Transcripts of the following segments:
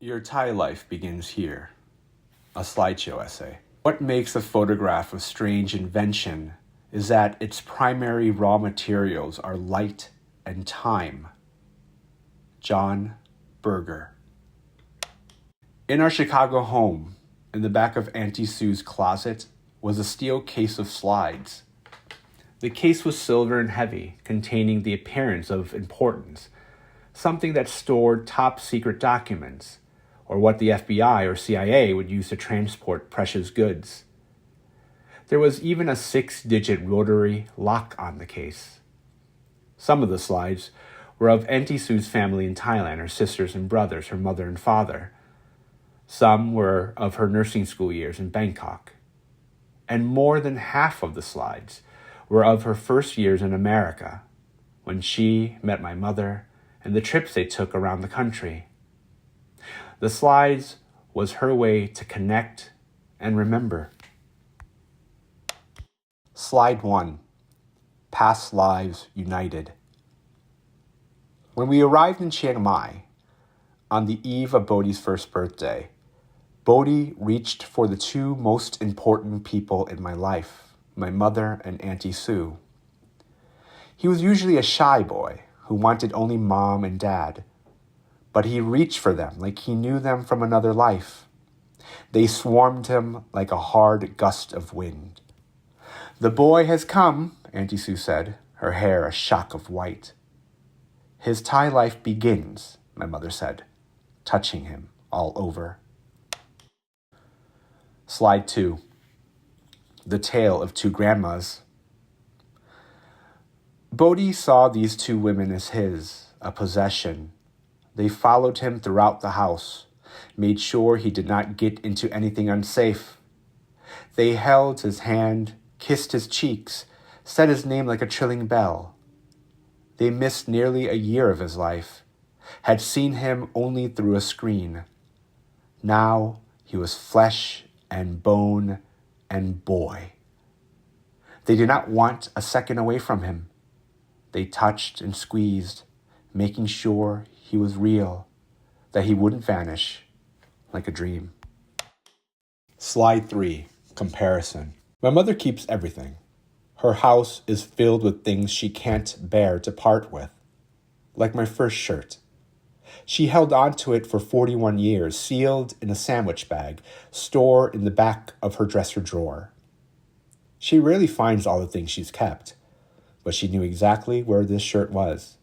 Your Thai life begins here. A slideshow essay. What makes a photograph a strange invention is that its primary raw materials are light and time. John Berger. In our Chicago home, in the back of Auntie Sue's closet, was a steel case of slides. The case was silver and heavy, containing the appearance of importance, something that stored top-secret documents, or what the FBI or CIA would use to transport precious goods. There was even a 6-digit rotary lock on the case. Some of the slides were of Auntie Sue's family in Thailand, her sisters and brothers, her mother and father. Some were of her nursing school years in Bangkok. And more than half of the slides were of her first years in America, when she met my mother and the trips they took around the country. The slides was her way to connect and remember. Slide 1. Past Lives United. When we arrived in Chiang Mai, on the eve of Bodhi's first birthday, Bodhi reached for the two most important people in my life, my mother and Auntie Sue. He was usually a shy boy who wanted only mom and dad, but he reached for them like he knew them from another life. They swarmed him like a hard gust of wind. "The boy has come," Auntie Sue said, her hair a shock of white. "His Thai life begins," my mother said, touching him all over. Slide 2. The Tale of Two Grandmas. Bodhi saw these two women as his, a possession. They followed him throughout the house, made sure he did not get into anything unsafe. They held his hand, kissed his cheeks, said his name like a trilling bell. They missed nearly a year of his life, had seen him only through a screen. Now he was flesh and bone and boy. They did not want a second away from him. They touched and squeezed, making sure he was real, that he wouldn't vanish like a dream. Slide 3. Comparison. My mother keeps everything. Her house is filled with things she can't bear to part with, like my first shirt. She held on to it for 41 years, sealed in a sandwich bag, stored in the back of her dresser drawer. She rarely finds all the things she's kept, but she knew exactly where this shirt was.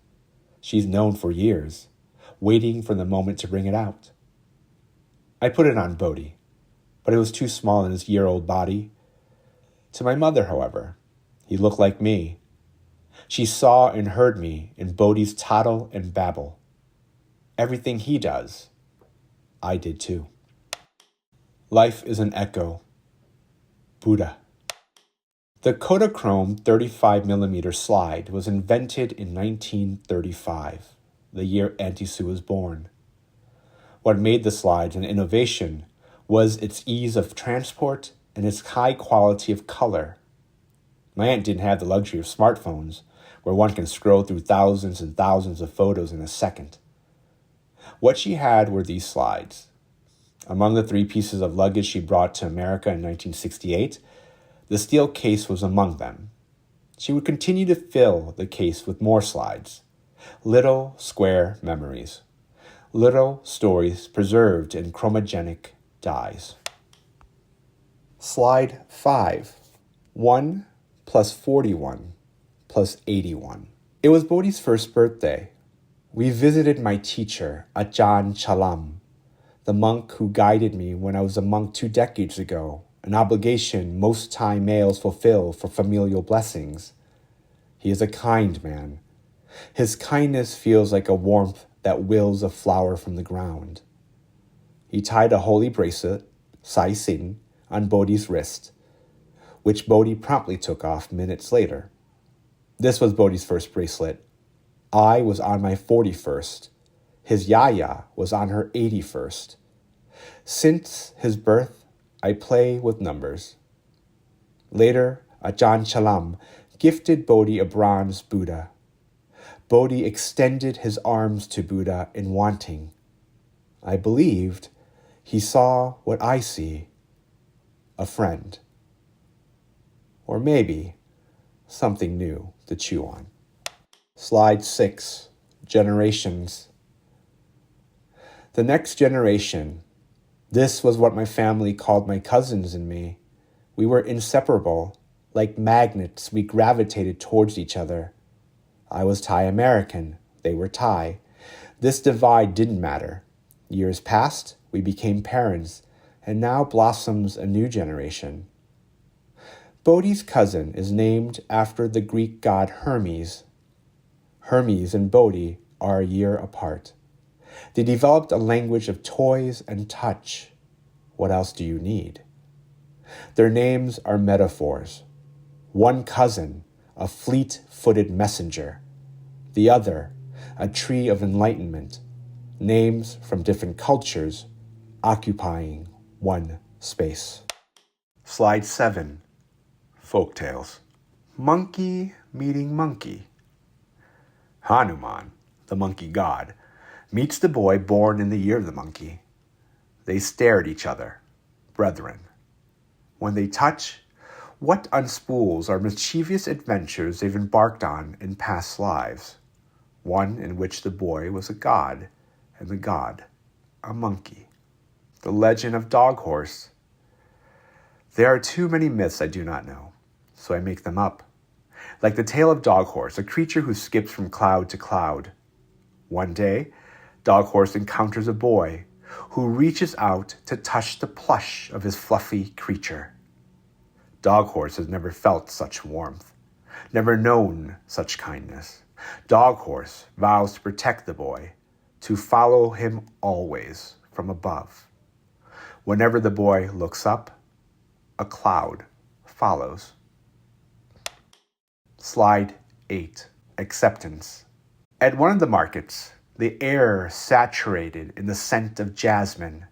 She's known for years, waiting for the moment to bring it out. I put it on Bodhi, but it was too small in his year-old body. To my mother, however, he looked like me. She saw and heard me in Bodhi's tattle and babble. Everything he does, I did too. Life is an echo. Buddha. The Kodachrome 35mm slide was invented in 1935, the year Auntie Sue was born. What made the slides an innovation was its ease of transport and its high quality of color. My aunt didn't have the luxury of smartphones, where one can scroll through thousands and thousands of photos in a second. What she had were these slides. Among the 3 pieces of luggage she brought to America in 1968, the steel case was among them. She would continue to fill the case with more slides. Little square memories. Little stories preserved in chromogenic dyes. Slide 5. 1 plus 41 plus 81. It was Bodhi's first birthday. We visited my teacher, Ajahn Chalam, the monk who guided me when I was a monk 2 decades ago, an obligation most Thai males fulfill for familial blessings. He is a kind man. His kindness feels like a warmth that wills a flower from the ground. He tied a holy bracelet, Sai Sin, on Bodhi's wrist, which Bodhi promptly took off minutes later. This was Bodhi's first bracelet. I was on my 41st. His Yaya was on her 81st. Since his birth, I play with numbers. Later, Ajahn Chalam, gifted Bodhi a bronze Buddha. Bodhi extended his arms to Buddha in wanting. I believed he saw what I see, a friend. Or maybe something new to chew on. Slide 6, Generations. The next generation. This was what my family called my cousins and me. We were inseparable. Like magnets, we gravitated towards each other. I was Thai American. They were Thai. This divide didn't matter. Years passed, we became parents, and now blossoms a new generation. Bodhi's cousin is named after the Greek god Hermes. Hermes and Bodhi are a year apart. They developed a language of toys and touch. What else do you need? Their names are metaphors. One cousin, a fleet-footed messenger. The other, a tree of enlightenment. Names from different cultures, occupying one space. Slide 7, Folktales. Monkey meeting monkey. Hanuman, the monkey god, meets the boy born in the year of the monkey. They stare at each other, brethren. When they touch, what unspools are mischievous adventures they've embarked on in past lives, one in which the boy was a god, and the god a monkey. The legend of Dog Horse. There are too many myths I do not know, so I make them up. Like the tale of Dog Horse, a creature who skips from cloud to cloud. One day, Dog Horse encounters a boy who reaches out to touch the plush of his fluffy creature. Dog Horse has never felt such warmth, never known such kindness. Dog Horse vows to protect the boy, to follow him always from above. Whenever the boy looks up, a cloud follows. Slide 8, Acceptance. At one of the markets, the air saturated in the scent of jasmine.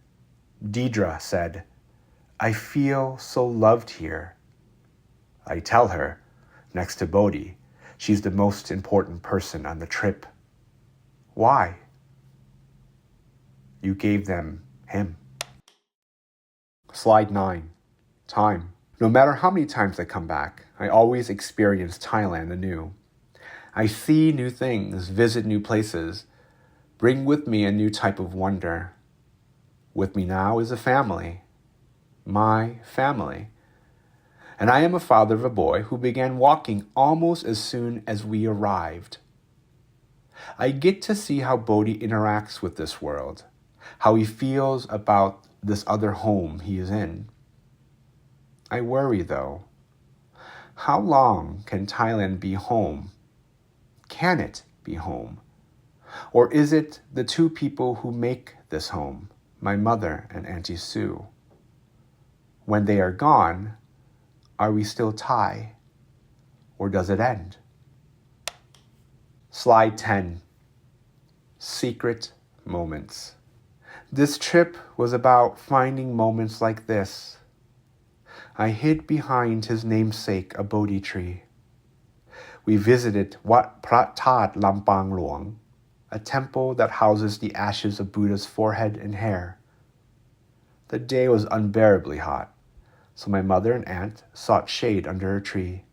Deidre said, "I feel so loved here." I tell her, next to Bodhi, she's the most important person on the trip. Why? You gave them him. Slide 9, Time. No matter how many times I come back, I always experience Thailand anew. I see new things, visit new places, bring with me a new type of wonder. With me now is a family, my family. And I am a father of a boy who began walking almost as soon as we arrived. I get to see how Bodhi interacts with this world, how he feels about this other home he is in. I worry, though. How long can Thailand be home? Can it be home? Or is it the two people who make this home, my mother and Auntie Sue? When they are gone, are we still Thai? Or does it end? Slide 10, Secret Moments. This trip was about finding moments like this. I hid behind his namesake, a Bodhi tree. We visited Wat Phra That Lampang Luang, a temple that houses the ashes of Buddha's forehead and hair. The day was unbearably hot, so my mother and aunt sought shade under a tree.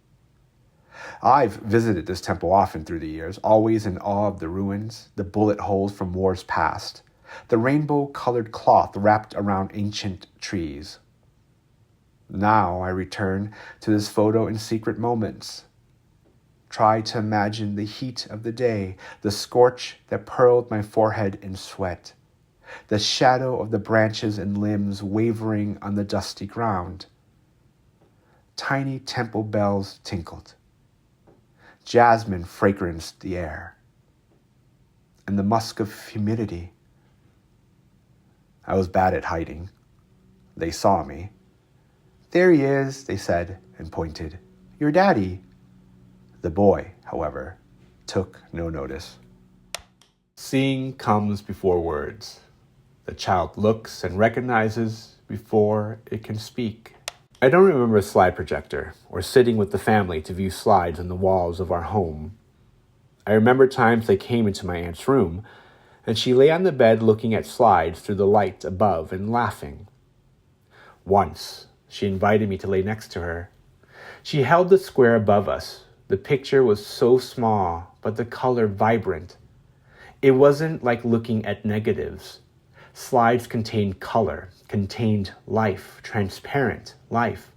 I've visited this temple often through the years, always in awe of the ruins, the bullet holes from wars past, the rainbow-colored cloth wrapped around ancient trees. Now I return to this photo in secret moments. Try to imagine the heat of the day, the scorch that pearled my forehead in sweat, the shadow of the branches and limbs wavering on the dusty ground. Tiny temple bells tinkled. Jasmine fragranced the air, and the musk of humidity. I was bad at hiding. They saw me. "There he is," they said and pointed. "Your daddy." The boy, however, took no notice. Seeing comes before words. The child looks and recognizes before it can speak. I don't remember a slide projector or sitting with the family to view slides on the walls of our home. I remember times I came into my aunt's room, and she lay on the bed looking at slides through the light above and laughing. Once, she invited me to lay next to her. She held the square above us. The picture was so small, but the color vibrant. It wasn't like looking at negatives. Slides contained color, contained life, transparent life.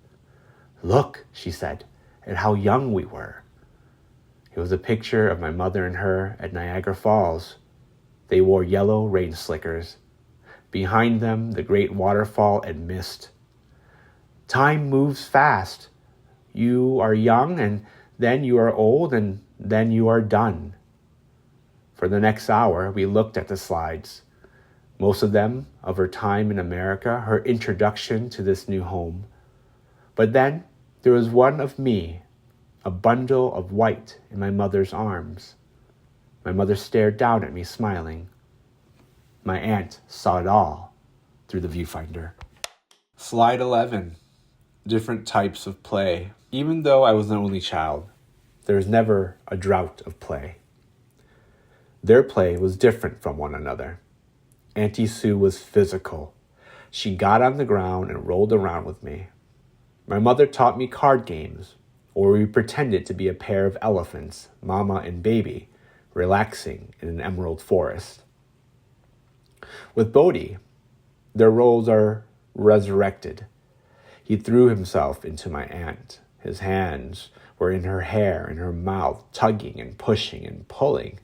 "Look," she said, "at how young we were." It was a picture of my mother and her at Niagara Falls. They wore yellow rain slickers. Behind them, the great waterfall and mist. Time moves fast. You are young, and then you are old, and then you are done. For the next hour, we looked at the slides. Most of them of her time in America, her introduction to this new home. But then there was one of me, a bundle of white in my mother's arms. My mother stared down at me, smiling. My aunt saw it all through the viewfinder. Slide 11. Different types of play. Even though I was an only child, there was never a drought of play. Their play was different from one another. Auntie Sue was physical. She got on the ground and rolled around with me. My mother taught me card games, or we pretended to be a pair of elephants, mama and baby, relaxing in an emerald forest. With Bodhi, their roles are resurrected. He threw himself into my aunt. His hands were in her hair and her mouth, tugging and pushing and pulling.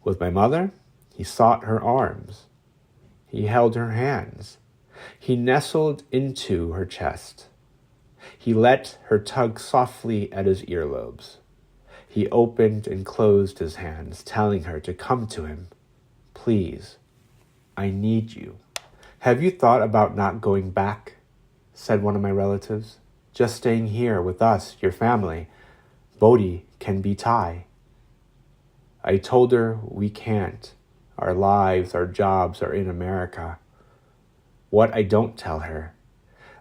With my mother, he sought her arms. He held her hands. He nestled into her chest. He let her tug softly at his earlobes. He opened and closed his hands, telling her to come to him. "Please, I need you." "Have you thought about not going back?" said one of my relatives. "Just staying here with us, your family. Bodhi can be Thai." I told her we can't. Our lives, our jobs are in America. What I don't tell her,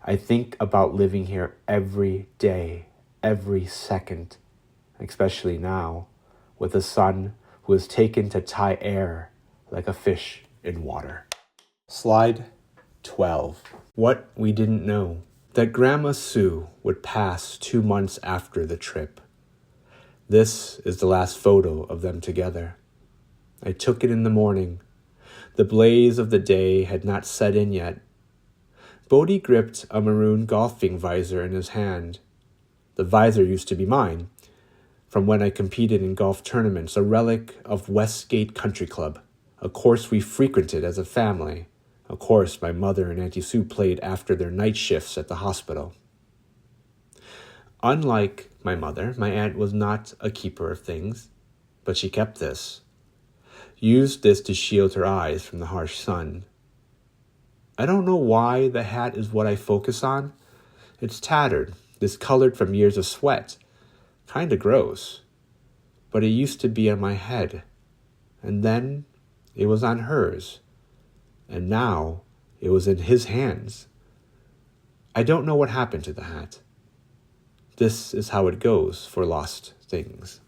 I think about living here every day, every second, especially now, with a son who has taken to Thai air like a fish in water. Slide 12. What we didn't know, that Grandma Sue would pass 2 months after the trip. This is the last photo of them together. I took it in the morning. The blaze of the day had not set in yet. Bodhi gripped a maroon golfing visor in his hand. The visor used to be mine, from when I competed in golf tournaments, a relic of Westgate Country Club, a course we frequented as a family, a course my mother and Auntie Sue played after their night shifts at the hospital. Unlike my mother, my aunt was not a keeper of things, but she kept this. Used this to shield her eyes from the harsh sun. I don't know why the hat is what I focus on. It's tattered, discolored from years of sweat. Kinda gross. But it used to be on my head. And then it was on hers. And now it was in his hands. I don't know what happened to the hat. This is how it goes for lost things.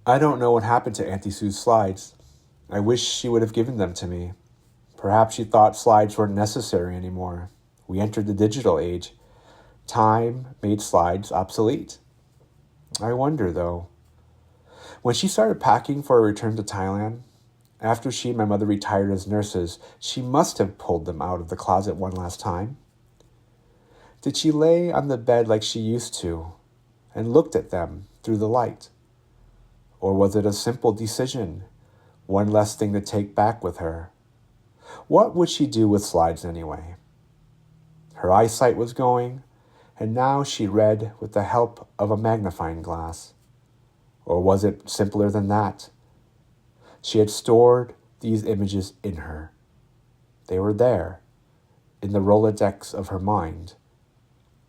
I don't know what happened to Auntie Sue's slides. I wish she would have given them to me. Perhaps she thought slides weren't necessary anymore. We entered the digital age. Time made slides obsolete. I wonder, though. When she started packing for a return to Thailand, after she and my mother retired as nurses, she must have pulled them out of the closet one last time. Did she lay on the bed like she used to and looked at them through the light? Or was it a simple decision, one less thing to take back with her? What would she do with slides anyway? Her eyesight was going, and now she read with the help of a magnifying glass. Or was it simpler than that? She had stored these images in her. They were there, in the Rolodex of her mind.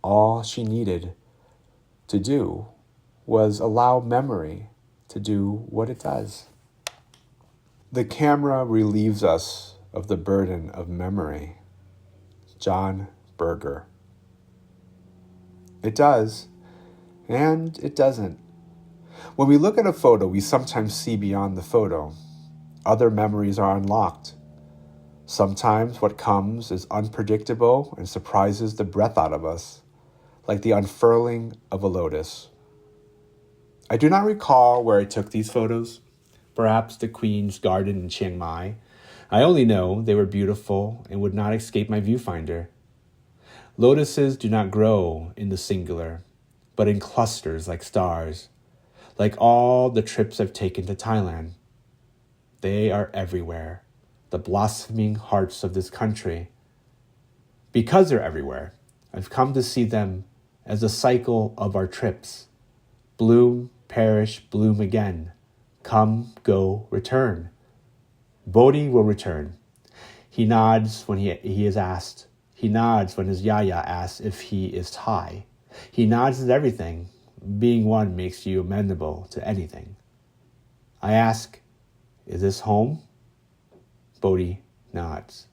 All she needed to do was allow memory to do what it does. The camera relieves us of the burden of memory. John Berger. It does, and it doesn't. When we look at a photo, we sometimes see beyond the photo. Other memories are unlocked. Sometimes what comes is unpredictable and surprises the breath out of us, like the unfurling of a lotus. I do not recall where I took these photos, perhaps the Queen's Garden in Chiang Mai. I only know they were beautiful and would not escape my viewfinder. Lotuses do not grow in the singular, but in clusters like stars, like all the trips I've taken to Thailand. They are everywhere, the blossoming hearts of this country. Because they're everywhere, I've come to see them as a cycle of our trips. Bloom, perish, bloom again. Come, go, return. Bodhi will return. He nods when he is asked. He nods when his yaya asks if he is Thai. He nods at everything. Being one makes you amenable to anything. I ask, is this home? Bodhi nods.